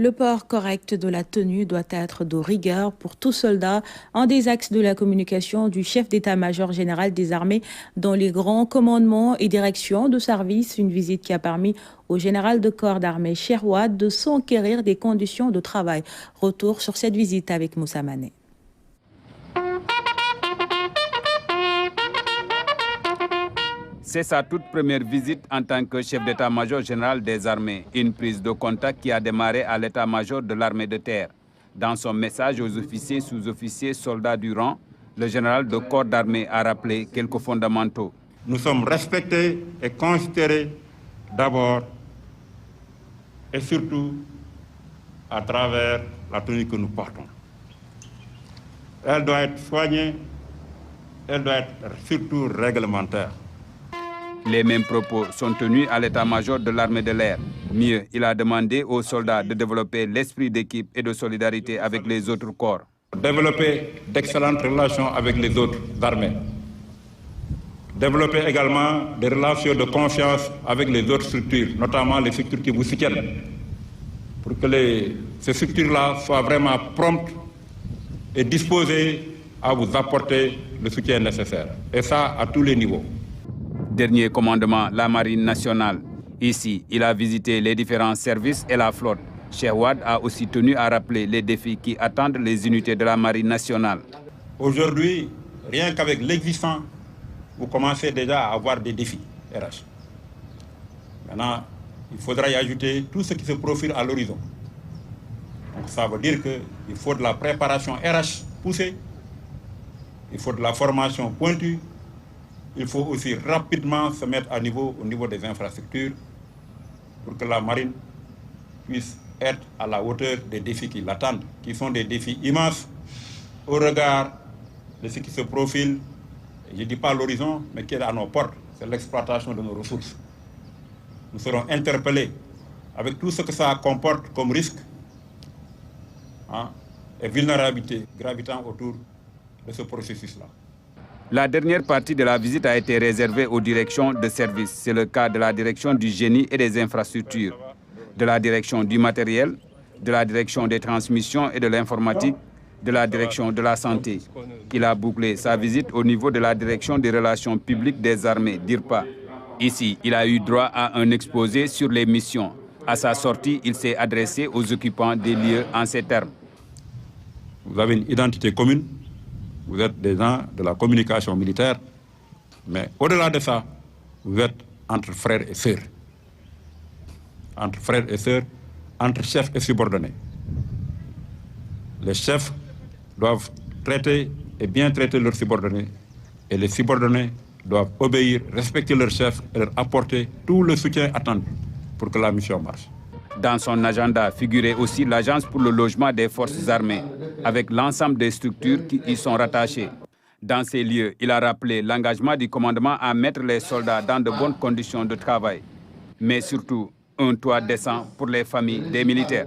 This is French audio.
Le port correct de la tenue doit être de rigueur pour tout soldat, un des axes de la communication du chef d'état-major général des armées dans les grands commandements et directions de service. Une visite qui a permis au général de corps d'armée Cheikh Wade de s'enquérir des conditions de travail. Retour sur cette visite avec Moussa Mané. C'est sa toute première visite en tant que chef d'état-major général des armées. Une prise de contact qui a démarré à l'état-major de l'armée de terre. Dans son message aux officiers, sous-officiers, soldats du rang, le général de corps d'armée a rappelé quelques fondamentaux. Nous sommes respectés et considérés d'abord et surtout à travers la tenue que nous portons. Elle doit être soignée, elle doit être surtout réglementaire. Les mêmes propos sont tenus à l'état-major de l'armée de l'air. Mieux, il a demandé aux soldats de développer l'esprit d'équipe et de solidarité avec les autres corps. Développer d'excellentes relations avec les autres armées. Développer également des relations de confiance avec les autres structures, notamment les structures qui vous soutiennent, pour que ces structures-là soient vraiment promptes et disposées à vous apporter le soutien nécessaire. Et ça, à tous les niveaux. Dernier commandement, la marine nationale. Ici, il a visité les différents services et la flotte. Cheikh Wade a aussi tenu à rappeler les défis qui attendent les unités de la marine nationale. Aujourd'hui, rien qu'avec l'existant, vous commencez déjà à avoir des défis RH. Maintenant, il faudra y ajouter tout ce qui se profile à l'horizon. Donc ça veut dire qu'il faut de la préparation RH poussée, il faut de la formation pointue, il faut aussi rapidement se mettre au niveau des infrastructures pour que la marine puisse être à la hauteur des défis qui l'attendent, qui sont des défis immenses au regard de ce qui se profile. Je ne dis pas l'horizon, mais qui est à nos portes, c'est l'exploitation de nos ressources. Nous serons interpellés avec tout ce que ça comporte comme risque et vulnérabilité gravitant autour de ce processus-là. La dernière partie de la visite a été réservée aux directions de service. C'est le cas de la direction du génie et des infrastructures, de la direction du matériel, de la direction des transmissions et de l'informatique, de la direction de la santé. Il a bouclé sa visite au niveau de la direction des relations publiques des armées, DIRPA. Ici, il a eu droit à un exposé sur les missions. À sa sortie, il s'est adressé aux occupants des lieux en ces termes. Vous avez une identité commune. Vous êtes des gens de la communication militaire, mais au-delà de ça, vous êtes entre frères et sœurs. Entre frères et sœurs, entre chefs et subordonnés. Les chefs doivent traiter et bien traiter leurs subordonnés, et les subordonnés doivent obéir, respecter leurs chefs et leur apporter tout le soutien attendu pour que la mission marche. Dans son agenda figurait aussi l'Agence pour le logement des forces armées, avec l'ensemble des structures qui y sont rattachées. Dans ces lieux, il a rappelé l'engagement du commandement à mettre les soldats dans de bonnes conditions de travail, mais surtout un toit décent pour les familles des militaires.